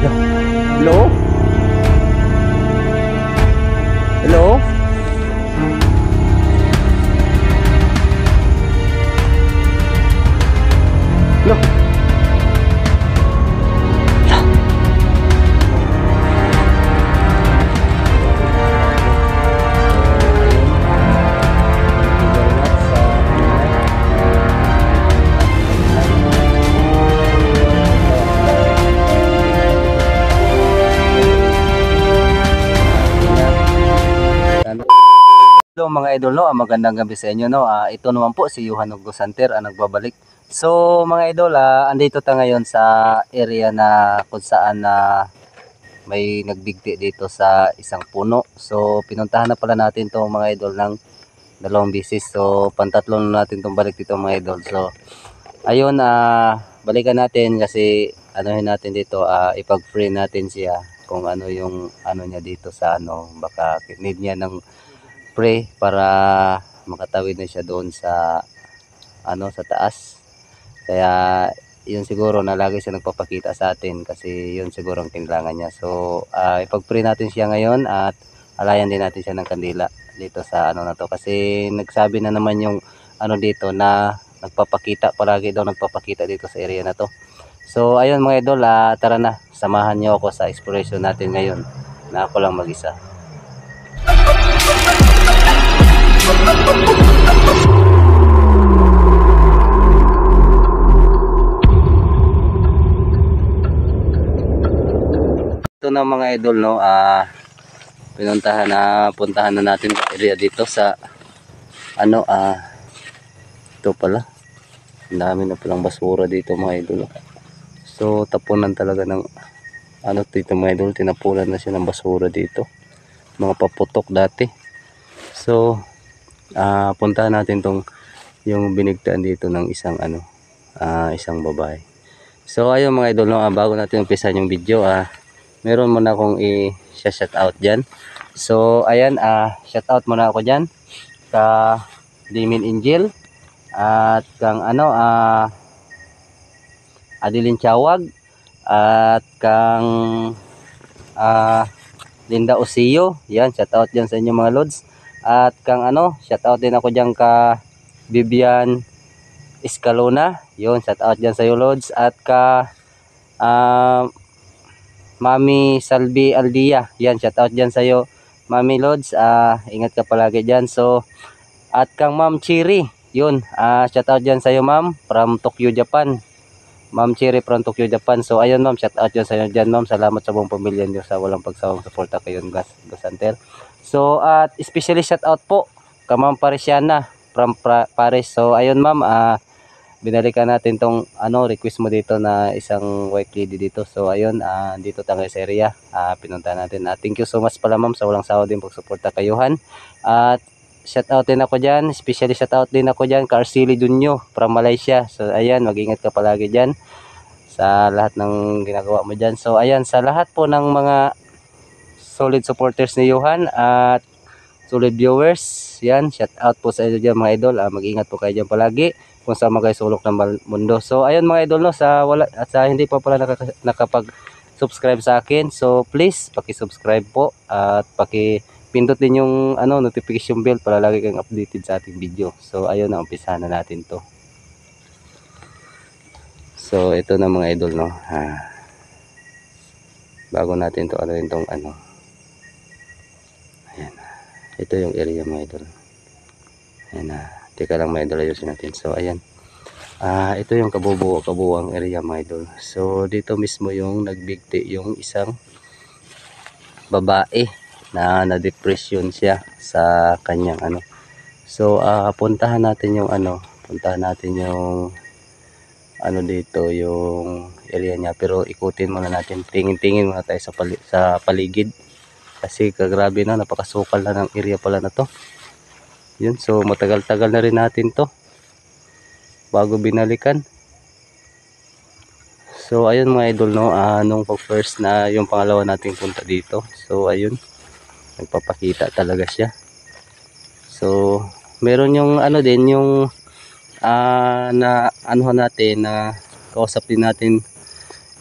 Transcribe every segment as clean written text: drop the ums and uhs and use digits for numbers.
Hello? Hello? Hello? Hello mga idol, no? Magandang gabi sa inyo, no? Ito naman po si Johan Hugo Santer ang nagbabalik. So mga idol, andito tayo ngayon sa area na kung saan may nagbigti dito sa isang puno. So pinuntahan na pala natin to mga idol ng dalawang bisis. So pantatlo na natin tong balik dito mga idol. So ayun, balikan natin kasi anuhin natin dito, ipag-free natin siya kung ano yung ano niya dito sa ano, baka need niya ng pre para makatawid na siya doon sa ano, sa taas. Kaya yun siguro na lagi siya nagpapakita sa atin kasi yun siguro ang kailangan niya. So ipag-pre natin siya ngayon at alayan din natin siya ng kandila dito sa ano na to, kasi nagsabi na naman yung ano dito na nagpapakita, palagi daw nagpapakita dito sa area na to. So ayun mga idol, tara na, samahan niyo ako sa exploration natin ngayon na ako lang mag-isa. Ito na mga idol, no, puntahan na natin area dito sa ano, ito pala, ang dami na palang basura dito mga idol. So tapunan talaga ng ano dito mga idol, tinapunan na siya ng basura dito, mga paputok dati. So puntahan natin tong yung binigtaan dito ng isang ano, isang babae. So ayun mga idol, no, bago natin umpisan yung video, meron muna akong i-shout out dyan. So ayan, shout out muna ako dyan ka Dimin Angel at kang ano, Adeline Chawag at kang Linda Osio. Yan, shout out dyan sa inyo mga lods. At kang ano, shout out din ako dyan ka Vivian Escalona. Yun, shout out dyan sa iyo lods. At ka Mami Salvi Aldia. Yan, shout out dyan sa iyo Mami lods. Ingat ka palagi dyan. So at kang Ma'am Chiri, yun, shout out dyan sa iyo ma'am, from Tokyo, Japan. Ma'am Chiri from Tokyo, Japan. So ayun ma'am, shout out dyan sa iyo dyan ma'am. Salamat sa buong pamilya niyo sa walang pagsawang suporta kayo Gus Santer. So at especially shout out po ka Ma'am Parisiana from Paris. So ayun ma'am, binalikan natin tong ano request mo dito na isang white lady dito. So ayun, dito tayo sa area, pinunta natin. Thank you so much pala ma'am sa walang sawa din pagsuporta kayuhan. At shout out din ako dyan, especially shout out din ako dyan ka Arceli Dunyo from Malaysia. So ayan, mag-ingat ka palagi dyan sa lahat ng ginagawa mo dyan. So ayan, sa lahat po ng mga solid supporters ni Johan at solid viewers, yan, shout out po sa inyo dyan mga idol. Mag-ingat po kayo dyan palagi kung saan kayo sulok ng mundo. So ayun mga idol, no, sa wala at sa hindi pa pala nakapag-subscribe sa akin, so please paki-subscribe po at paki-pindot din yung ano notification bell para lagi kang updated sa ating video. So ayun na, umpisahan na natin to. So ito na mga idol, no, bago natin to ano tong ano, ayan, ito yung area mga idol. Ayan, teka lang mga idol, ayusin natin. So ayan, ito yung kabubuang area mga idol. So dito mismo yung nagbigti yung isang babae na na-depression siya sa kanyang ano. So puntahan natin yung ano, ano dito yung area niya, pero ikutin muna natin, tingin-tingin muna tayo sa paligid kasi kagrabe na, napakasukal na ng area pala na to. Yun, so matagal-tagal na rin natin to bago binalikan. So ayun mga idol, no, nung first na yung pangalawa nating punta dito, so ayun, nagpapakita talaga siya. So meron yung ano din yung na anuhan natin, na kausap din natin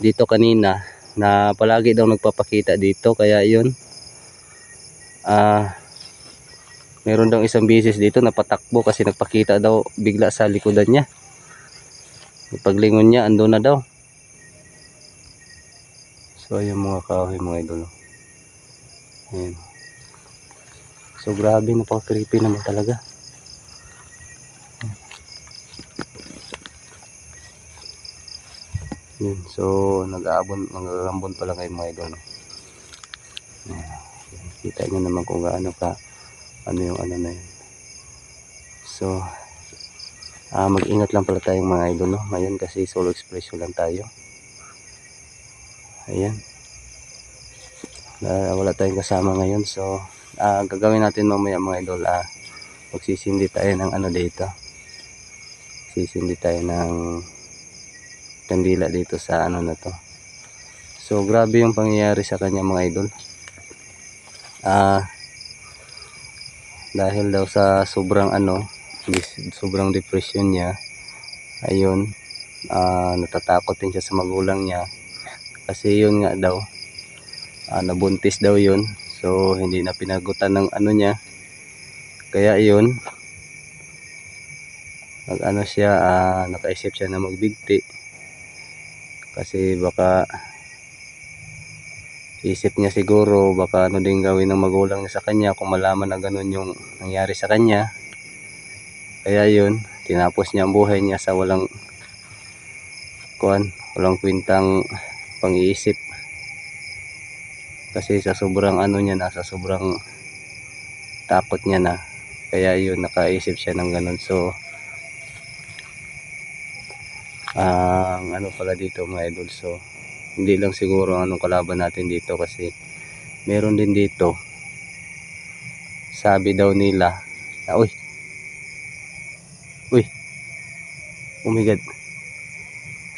dito kanina na palagi daw nagpapakita dito, kaya yun meron daw isang beses dito napatakbo kasi nagpakita daw bigla sa likodan niya. Paglingon niya ando na daw. So ayun mga kahoy mga idol. Ayan. So grabe, napaka-creepy naman talaga. Yun, so nag-aambon pa lang kayo mga idol. Kita nyo naman kung gaano ka ano yung ano na yun. So mag-ingat lang pala tayong mga idol, no? Ngayon kasi solo expression lang tayo. Ayan, wala tayong kasama ngayon. So gagawin natin mamaya mga idol, magsisindi tayo ng ano dito, sisindi tayo ng kandila dito sa ano na to. So grabe yung pangyayari sa kanya mga idol. Dahil daw sa sobrang sobrang depression niya, ayun, natatakot din siya sa magulang niya kasi yun nga daw, nabuntis daw yun. So hindi na pinagutan ng ano niya, kaya yun nakaisip siya na magbigti kasi baka isip niya siguro baka ano din gawin ng magulang niya sa kanya kung malaman na ganun yung nangyari sa kanya. Kaya yun, tinapos niya ang buhay niya sa walang kwintang pang-iisip kasi sa sobrang sa sobrang takot niya na, kaya yun nakaisip siya ng ganun. So ang pala dito mga idol, so hindi lang siguro anong kalaban natin dito kasi meron din dito, sabi daw nila uy, oh my god,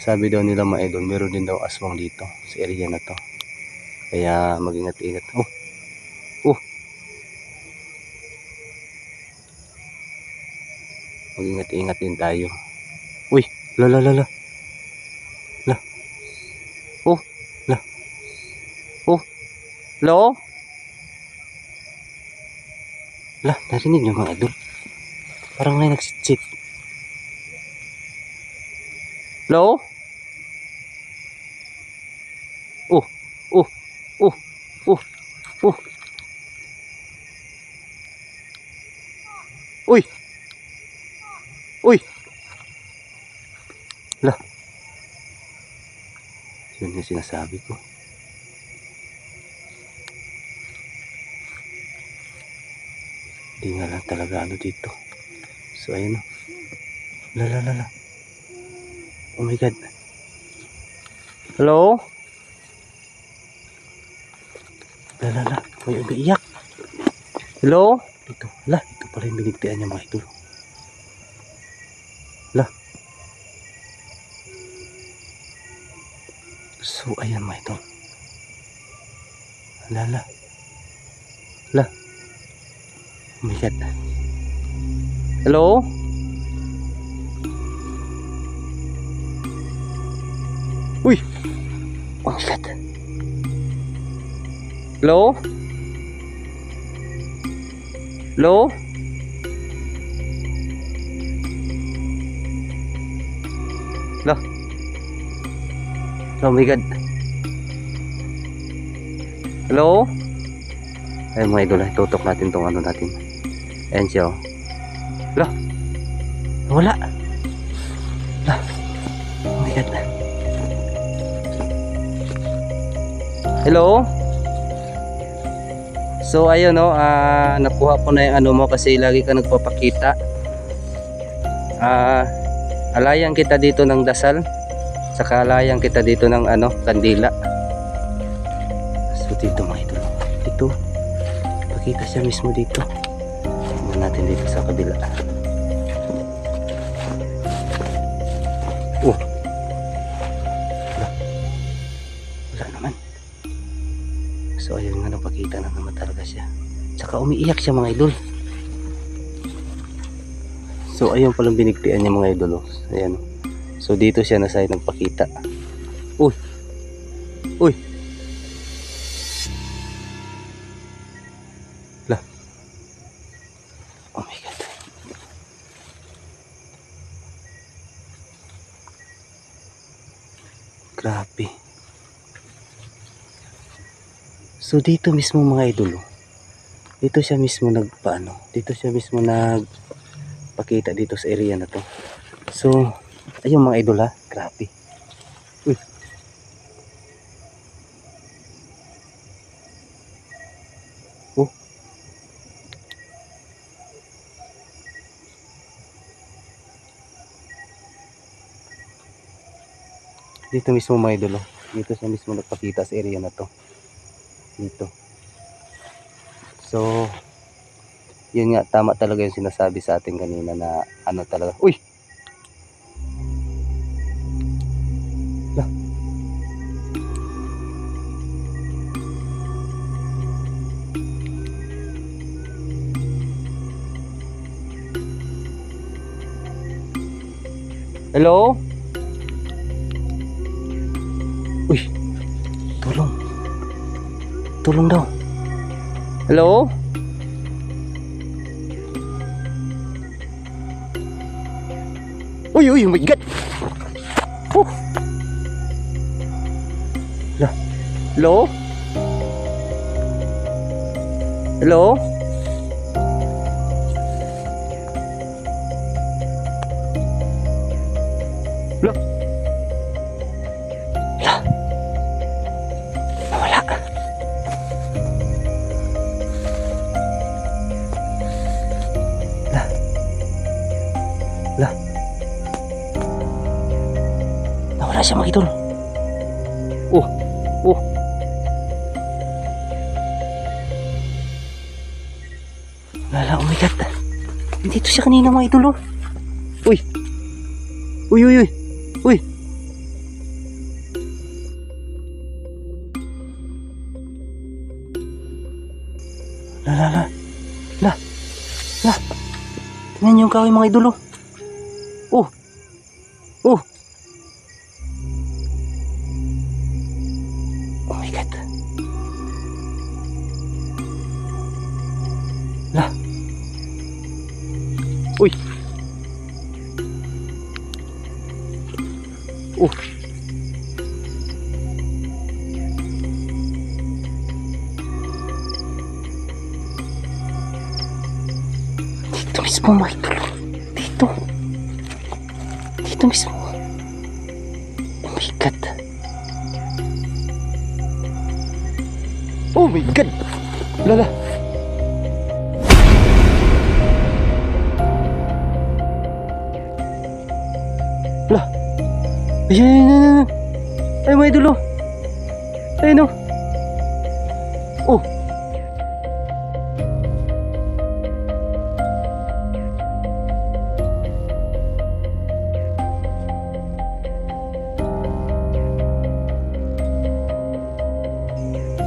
sabi daw nila mga idol, meron din daw aswang dito sa area na to, kaya mag-ingat-ingat. Mag-ingat-ingat din tayo. Uy, la hello? Narinig nyo mga idol, parang may nagsitsit. Hello? Uy, yun yung sinasabi ko. Hindi nga lang talaga dito. So ayun, la oh my god, hello? La may umiiyak. Hello? Ito pala yung binigtian niya mga idol. So ayan mga idol, oh my god, hello? Uy, oh my god, hello? Oh my god, hello? Ayun mga idol, tutok natin tong natin. Ayan siya, wala. Oh my god, hello? So ayun nakuha ko na yung mo kasi lagi ka nagpapakita. Alayan kita dito ng dasal, saka alayan kita dito ng kandila. So dito mga idol, dito pakita siya mismo dito. Tingnan natin dito sa kabila. Wala naman. So ayun nga, napakita na naman talaga siya, saka umiiyak siya mga idol. So ayun palang binigtian niya mga idol. Ayan, so dito siya nagpakita. Uy. Lah. Oh my God. Grabe. So dito mismo mga idol, oh. Dito siya mismo nagpaano. Dito siya mismo nagpakita dito sa area na to. So, ayun mga idol ha. Grabe. Uy. Oh. Dito mismo mga idol, oh. Dito siya mismo nagpakita sa area na to. Dito. So, yun nga, tama talaga yung sinasabi sa atin kanina na ano talaga. Uy! Lah. Hello? Uy! Tulong. Tulong daw. Hello? Uy, uy, oh my God. Oh. Lah. Hello? Hello? Lah. Lah. Nawala. Lah. Lah. Nawala siya mga idol. Oh. Oh. Wala, oh my God. Dito siya kanina mga idol, oh. Uy. Uy, uy, uy. Uy. La, la, la. La. La. Tingnan yung kahoy mga idol, oh. Oh. Oh. Oh my God. La. Uy. Oh. Dito mismo mga idol. Dito. Dito mismo. Oh my God. Oh my God. Lala. Lah. Ayan, ayan, ayan, ayan. Ay mga idol, oh. Ayun, oh. Oh.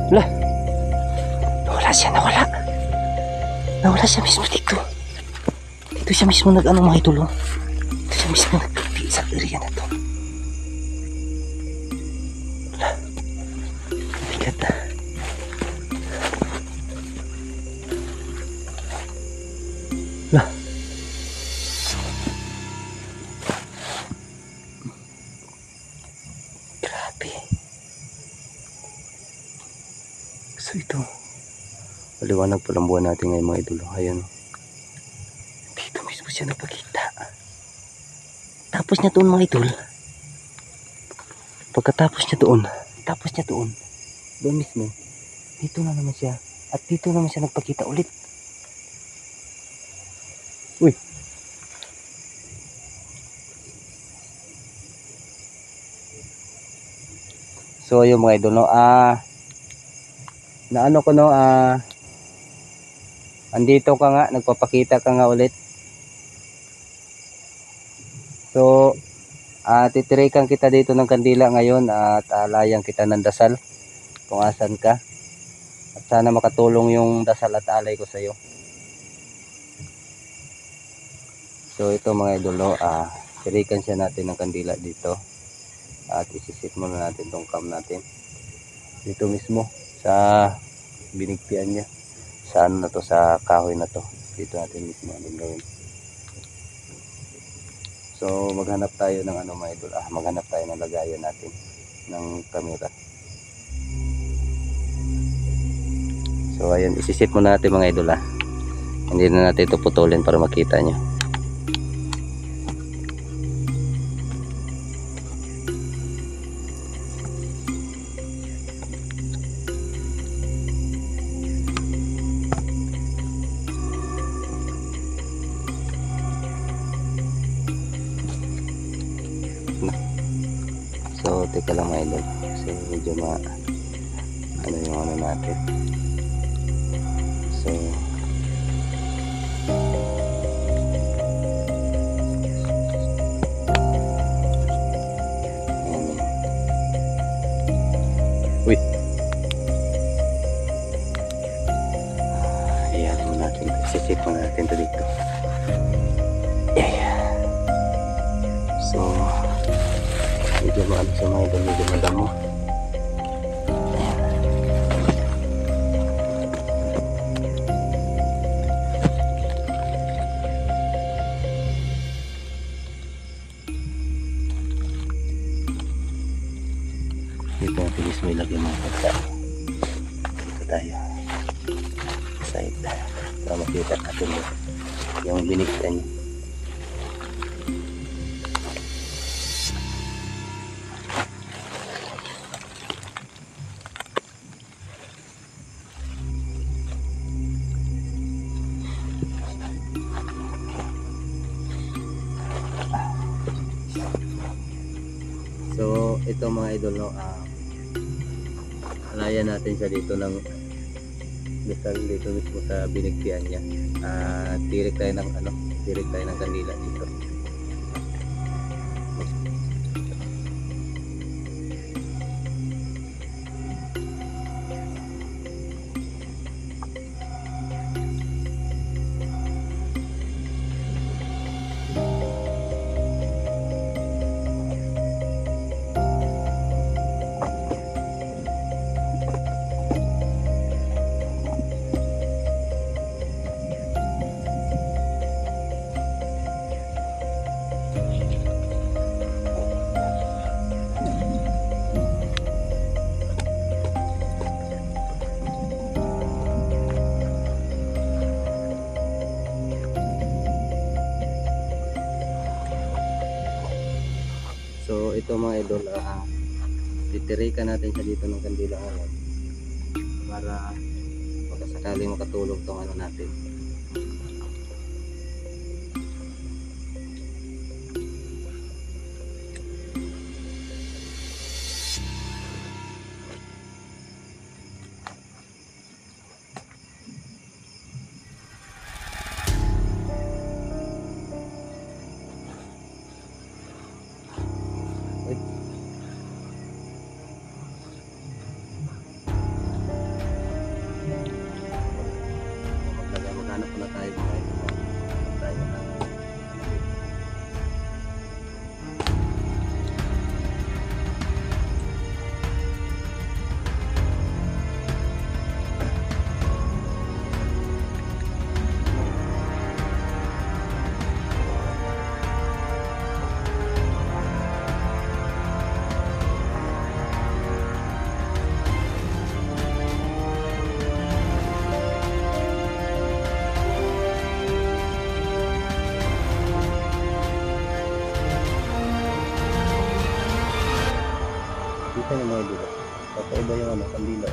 Lah. Nawala siya, nawala. Nawala siya mismo dito. Dito siya mismo nag-ano mga idol, oh. Dito siya mismo nagpiti sa area na to. Lah. Bigat. Lah. Grabe. So ito, maliwanag po lang buwan natin ngayon mga idol. Ayan. Dito mismo siya nagpakita. Tapos niya doon mga idol. Pagkatapos niya doon mismo, dito na naman siya. At dito naman siya nagpakita ulit. Uy. So yung mga idol, no, na ano ko, no, andito ka nga, nagpapakita ka nga ulit. So titirikan kita dito ng kandila ngayon at alayang kita ng dasal kung asan ka, at sana makatulong yung dasal at alay ko sa iyo. So ito mga idol, no, tirikan siya natin ng kandila dito at isisit muna natin tong cam natin. dito mismo sa binigpian niya. Sa ano na to, sa kahoy na to. Dito natin mismo anong gawin. So maghanap tayo ng ano mga idol, maghanap tayo ng lagayan natin ng camera. So ayun, isisip muna natin mga idol Hindi na natin ito putulin para makita nyo. So teka lang mga idol, so medyo ano yung ano natin. So uy, ayan mo natin, sisip mo natin ito dito. Ayan. So medyo maano sa mga idol, medyo madamo. Dito natin mismo ilagay mga pagkain. Dito tayo side para makita natin yung binigtan niya. So ito mga idol, no, alayan natin siya dito ng dito mismo sa binigpian niya. Tirik tayo ng kandila dito. So ito mga idol, titirikan natin siya dito ng kandila ngayon para pagkasakaling makatulog tong ano natin. Maghanap na tayo mga idol. Tayo na. Kita yung mga idol. Kakaiba yung ano, kandila.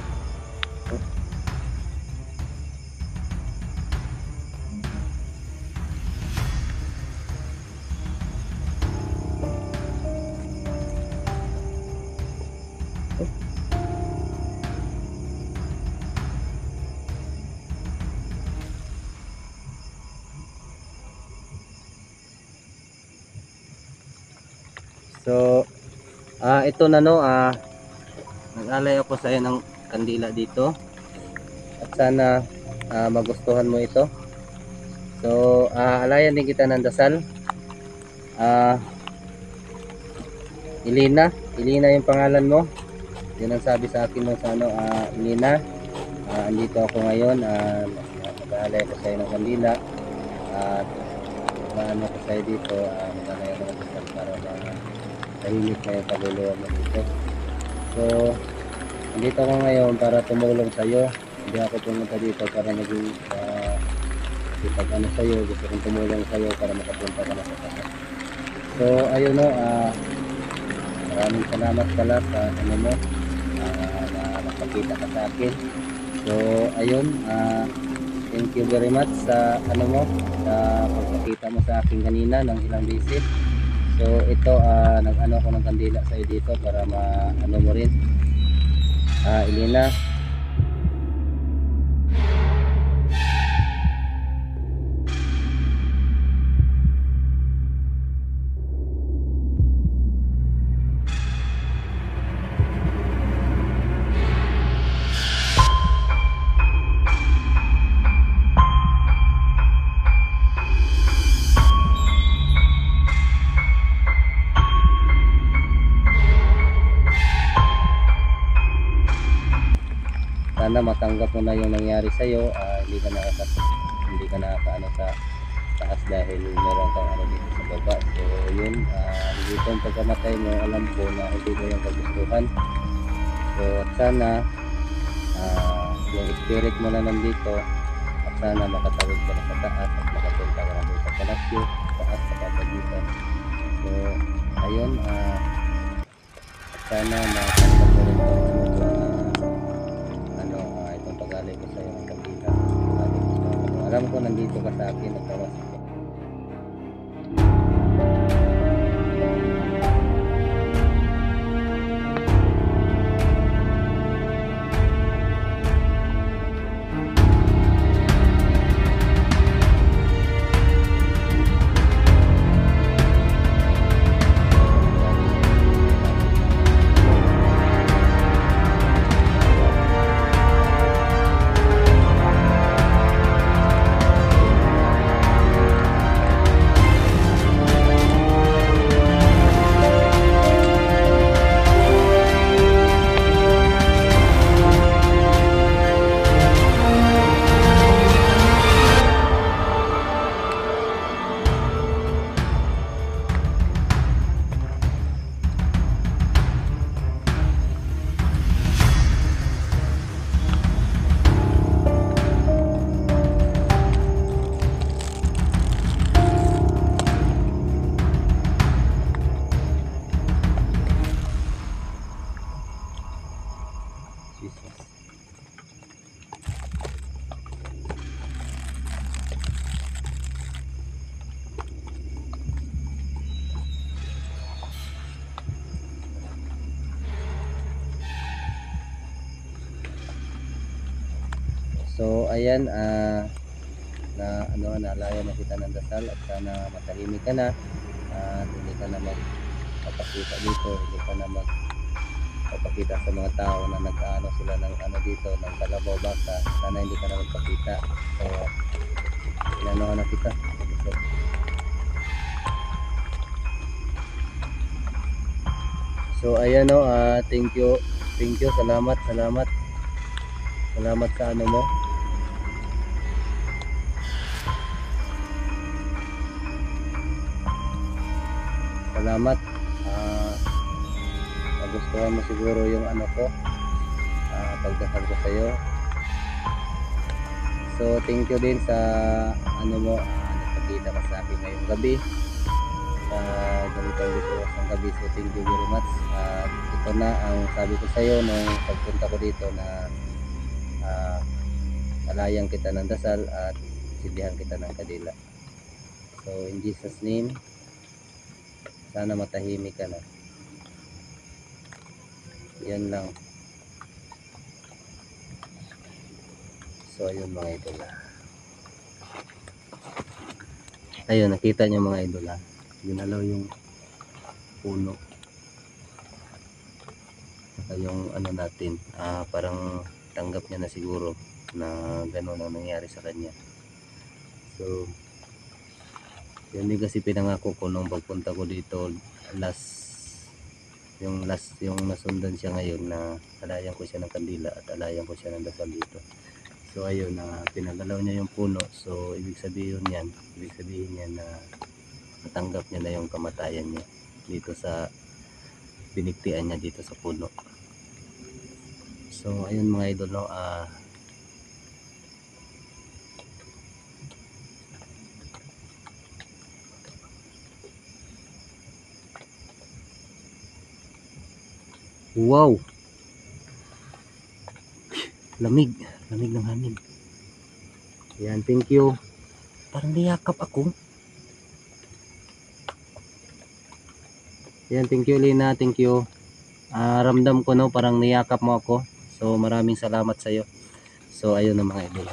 So ito na, no, nag-alay ako sa iyo ng kandila dito at sana magustuhan mo ito. So alayan din kita ng dasal. Ilina yung pangalan mo. yun ang sabi sa akin nung sa ano, Nina, andito ako ngayon, mag-aalay ko sa'yo ng kandila at maano ko sa'yo dito, mag-aalay ako ng dasal para tahimik na yung kaluluwa mo dito. So andito ako ngayon para tumulong sa'yo. Hindi ako pumunta dito para naging pag ano sa'yo, gusto kong tumulong sa'yo para makapunta ka na sa taas. So ayun no, maraming salamat pala sa ano mo, na nakakita ka sa akin. So ayun, thank you very much sa ano mo, sa pagpakita mo sa akin kanina ng ilang beses. So ito, nag-ano ako ng kandila sa iyo dito para ma-ano mo rin, Elena. Sana matanggap mo na yung nangyari sa iyo, hindi ka nakakaano sa taas dahil meron kang ano dito sa baba. So yun, dito ang pagkamatay mo, alam ko na hindi mo yung kagustuhan. So at sana yung spirit mo na nandito, at sana makatawid ka na sa taas at makapunta ka na doon sa palasyo, taas sa papagitan. So ayun, at sana matanggap mo rin itong pag-alay ko sa iyo ng kandila. Alam ko nandito ka sa akin at tawas ko. So ayan, naalaya na kita ng dasal at sana matahimik ka na at hindi ka na magpapakita dito, hindi ka na magpapakita sa mga tao na nag-ano sila ng ano dito, ng kalabaw baka, sana hindi ka na magpakita. So inanohan na kita. So ayan o, thank you, salamat sa ano mo. Salamat. Nagustuhan mo siguro yung ano ko, pagdasal ko sa iyo. So thank you din sa ano mo, nagpakita ka sa akin ngayong gabi sa ganitong oras ng gabi. So thank you very much. Ito na ang sabi ko sa iyo nung pagpunta ko dito, na alayan kita ng dasal at silbihan kita ng kadila. So in Jesus name, sana matahimik ka na. Yan lang. So ayun mga idol. Ayun, nakita niyo mga idol, ginalaw yung puno. Saka yung ano natin, parang tanggap niya na siguro na gano'n ang nangyari sa kanya. So yun din kasi pinangako ko nung pagpunta ko dito last yung last, yung nasundan siya ngayon na alayan ko siya ng kandila at alayan ko siya ng dasal dito. So ayun, pinagalaw niya yung puno. So ibig sabihin yan na natanggap niya na yung kamatayan niya dito sa binigtian niya dito sa puno. So ayun mga idol, no, wow, lamig ng hangin. Yan, thank you. Parang niyakap ako. Yan, thank you Lina, thank you. Ramdam ko, no, parang niyakap mo ako. So maraming salamat sa iyo. So ayun na mga idol,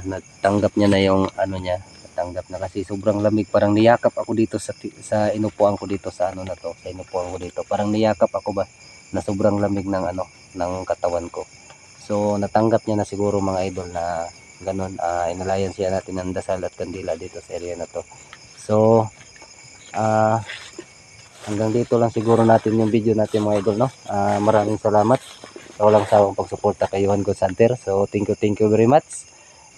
natanggap niya na yung ano niya, natanggap na kasi sobrang lamig. Parang niyakap ako dito sa inupuan ko dito sa ano na to, sa inupuan ko dito. Parang niyakap ako ba na sobrang lamig ng ano, ng katawan ko. So natanggap niya na siguro mga idol na ganun. Inalayan siya natin ng dasal at kandila dito sa area na to. So hanggang dito lang siguro natin yung video natin mga idol, no. Maraming salamat sa walang sawang pagsuporta kay Johan God's Hunter. So thank you very much.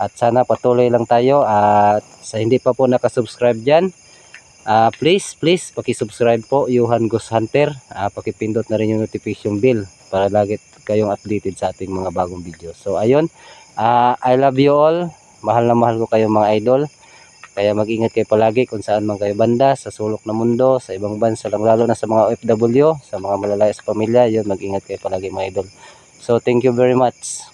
At sana patuloy lang tayo. At sa hindi pa po nakasubscribe dyan, please pakisubscribe po Johan God's Hunter. Pakipindot na rin yung notification bell para lagi kayong updated sa ating mga bagong video. So ayun, I love you all. Mahal na mahal ko kayo mga idol. Kaya mag-ingat kayo palagi kung saan man kayo banda, sa sulok na mundo, sa ibang bansa lang, lalo na sa mga OFW, sa mga malalayo sa pamilya. Yun, mag-ingat kayo palagi mga idol. So thank you very much.